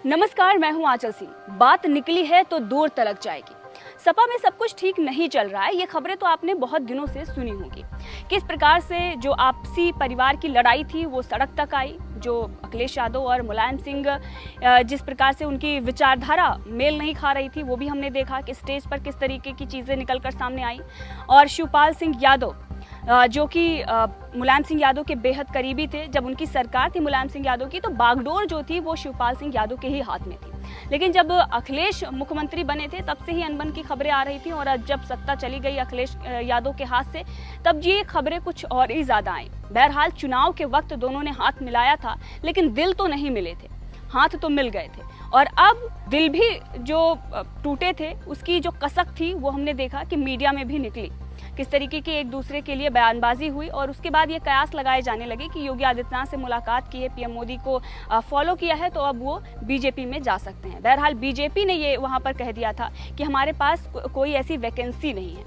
नमस्कार, मैं हूं आंचल सिंह। बात निकली है तो दूर तलक जाएगी। सपा में सब कुछ ठीक नहीं चल रहा है, ये खबरें तो आपने बहुत दिनों से सुनी होंगी। किस प्रकार से जो आपसी परिवार की लड़ाई थी वो सड़क तक आई, जो अखिलेश यादव और मुलायम सिंह जिस प्रकार से उनकी विचारधारा मेल नहीं खा रही थी वो भी हमने देखा कि स्टेज पर किस तरीके की चीज़ें निकलकर सामने आई। और शिवपाल सिंह यादव जो कि मुलायम सिंह यादव के बेहद करीबी थे, जब उनकी सरकार थी मुलायम सिंह यादव की तो बागडोर जो थी वो शिवपाल सिंह यादव के ही हाथ में थी। लेकिन जब अखिलेश मुख्यमंत्री बने थे तब से ही अनबन की खबरें आ रही थी, और जब सत्ता चली गई अखिलेश यादव के हाथ से तब ये खबरें कुछ और ही ज़्यादा आई। बहरहाल चुनाव के वक्त दोनों ने हाथ मिलाया था, लेकिन दिल तो नहीं मिले थे, हाथ तो मिल गए थे। और अब दिल भी जो टूटे थे उसकी जो कसक थी वो हमने देखा कि मीडिया में भी निकली, किस तरीके की एक दूसरे के लिए बयानबाजी हुई। और उसके बाद ये कयास लगाए जाने लगे कि योगी आदित्यनाथ से मुलाकात की है, पीएम मोदी को फॉलो किया है, तो अब वो बीजेपी में जा सकते हैं। बहरहाल बीजेपी ने ये वहाँ पर कह दिया था कि हमारे पास कोई ऐसी वैकेंसी नहीं है,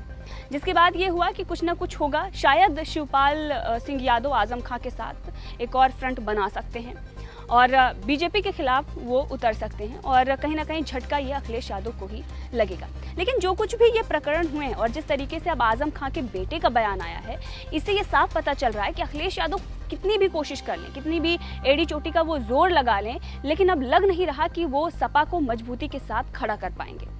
जिसके बाद ये हुआ कि कुछ ना कुछ होगा। शायद शिवपाल सिंह यादव आजम खां के साथ एक और फ्रंट बना सकते हैं और बीजेपी के खिलाफ वो उतर सकते हैं, और कहीं ना कहीं झटका ये अखिलेश यादव को ही लगेगा। लेकिन जो कुछ भी ये प्रकरण हुए हैं और जिस तरीके से अब आजम खां के बेटे का बयान आया है, इससे ये साफ पता चल रहा है कि अखिलेश यादव कितनी भी कोशिश कर लें, कितनी भी एड़ी चोटी का वो जोर लगा लें, लेकिन अब लग नहीं रहा कि वो सपा को मजबूती के साथ खड़ा कर पाएंगे।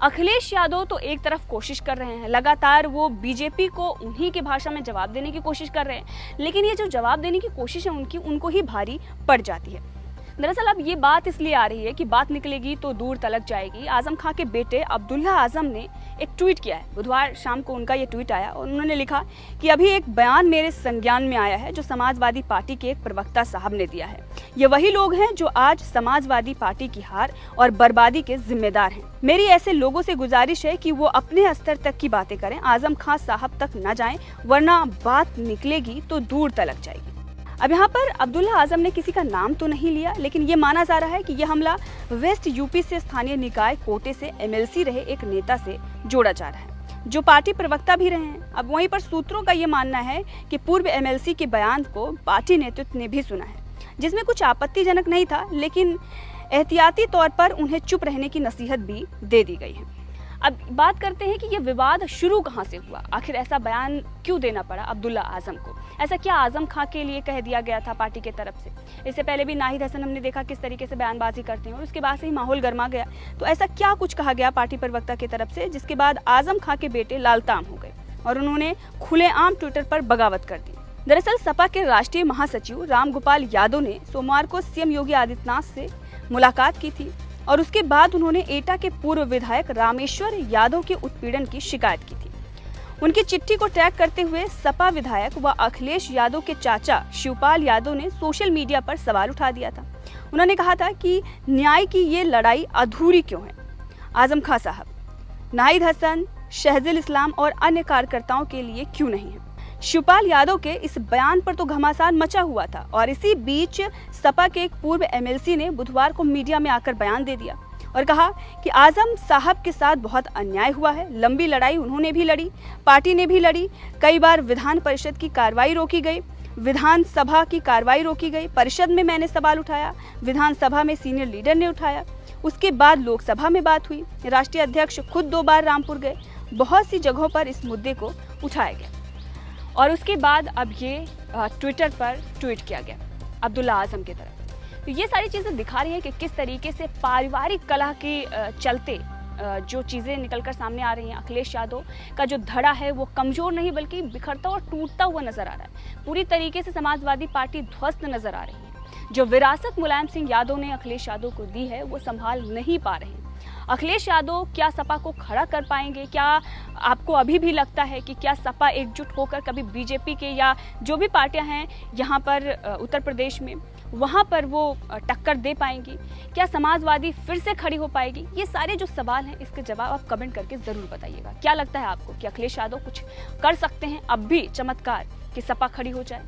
अखिलेश यादव तो एक तरफ कोशिश कर रहे हैं, लगातार वो बीजेपी को उन्हीं की भाषा में जवाब देने की कोशिश कर रहे हैं, लेकिन ये जो जवाब देने की कोशिश है उनको ही भारी पड़ जाती है। दरअसल अब ये बात इसलिए आ रही है कि बात निकलेगी तो दूर तलक जाएगी। आजम खां के बेटे अब्दुल्ला आजम ने एक ट्वीट किया है। बुधवार शाम को उनका ये ट्वीट आया और उन्होंने लिखा कि अभी एक बयान मेरे संज्ञान में आया है जो समाजवादी पार्टी के एक प्रवक्ता साहब ने दिया है। ये वही लोग हैं जो आज समाजवादी पार्टी की हार और बर्बादी के जिम्मेदार हैं। मेरी ऐसे लोगों से गुजारिश है कि वो अपने स्तर तक की बातें करें, आजम खां साहब तक न जाएं, वरना बात निकलेगी तो दूर तलक जाएगी। अब यहाँ पर अब्दुल्ला आजम ने किसी का नाम तो नहीं लिया, लेकिन ये माना जा रहा है कि यह हमला वेस्ट यूपी से स्थानीय निकाय कोटे से एमएलसी रहे एक नेता से जोड़ा जा रहा है, जो पार्टी प्रवक्ता भी रहे हैं। अब वहीं पर सूत्रों का ये मानना है कि पूर्व एमएलसी के बयान को पार्टी नेतृत्व ने भी सुना है, जिसमें कुछ आपत्तिजनक नहीं था, लेकिन एहतियाती तौर पर उन्हें चुप रहने की नसीहत भी दे दी गई है। अब बात करते हैं कि ये विवाद शुरू कहाँ से हुआ, आखिर ऐसा बयान क्यों देना पड़ा अब्दुल्ला आजम को। ऐसा क्या आजम खां के लिए कह दिया गया था पार्टी के तरफ से? इससे पहले भी नाहिद हसन हमने देखा किस तरीके से बयानबाजी करते हैं, और उसके बाद से ही माहौल गर्मा गया। तो ऐसा क्या कुछ कहा गया पार्टी प्रवक्ता की तरफ से जिसके बाद आजम खां के बेटे लालताम हो गए और उन्होंने खुलेआम ट्विटर पर बगावत कर दी? दरअसल सपा के राष्ट्रीय महासचिव रामगोपाल यादव ने सोमवार को सीएम योगी आदित्यनाथ से मुलाकात की थी, और उसके बाद उन्होंने एटा के पूर्व विधायक रामेश्वर यादव के उत्पीड़न की शिकायत की थी। उनकी चिट्ठी को ट्रैक करते हुए सपा विधायक व अखिलेश यादव के चाचा शिवपाल यादव ने सोशल मीडिया पर सवाल उठा दिया था। उन्होंने कहा था कि न्याय की ये लड़ाई अधूरी क्यों है? आजम खां साहब, नाहिद हसन, शहजुल इस्लाम और अन्य कार्यकर्ताओं के लिए क्यों नहीं है? शिवपाल यादव के इस बयान पर तो घमासान मचा हुआ था, और इसी बीच सपा के एक पूर्व एमएलसी ने बुधवार को मीडिया में आकर बयान दे दिया और कहा कि आजम साहब के साथ बहुत अन्याय हुआ है। लंबी लड़ाई उन्होंने भी लड़ी, पार्टी ने भी लड़ी, कई बार विधान परिषद की कार्रवाई रोकी गई, विधानसभा की कार्रवाई रोकी गई, परिषद में मैंने सवाल उठाया, विधानसभा में सीनियर लीडर ने उठाया, उसके बाद लोकसभा में बात हुई, राष्ट्रीय अध्यक्ष खुद 2 बार रामपुर गए, बहुत सी जगहों पर इस मुद्दे को उठाया गया। और उसके बाद अब ये ट्विटर पर ट्वीट किया गया अब्दुल्ला आजम की तरफ। तो ये सारी चीज़ें दिखा रही हैं कि किस तरीके से पारिवारिक कलह के चलते जो चीज़ें निकलकर सामने आ रही हैं। अखिलेश यादव का जो धड़ा है वो कमज़ोर नहीं बल्कि बिखरता और टूटता हुआ नज़र आ रहा है। पूरी तरीके से समाजवादी पार्टी ध्वस्त नज़र आ रही है। जो विरासत मुलायम सिंह यादव ने अखिलेश यादव को दी है वो संभाल नहीं पा रहे हैं। अखिलेश यादव क्या सपा को खड़ा कर पाएंगे? क्या आपको अभी भी लगता है कि क्या सपा एकजुट होकर कभी बीजेपी के या जो भी पार्टियां हैं यहाँ पर उत्तर प्रदेश में वहाँ पर वो टक्कर दे पाएंगी? क्या समाजवादी फिर से खड़ी हो पाएगी? ये सारे जो सवाल हैं इसके जवाब आप कमेंट करके ज़रूर बताइएगा। क्या लगता है आपको कि अखिलेश यादव कुछ कर सकते हैं अब भी चमत्कार कि सपा खड़ी हो जाए?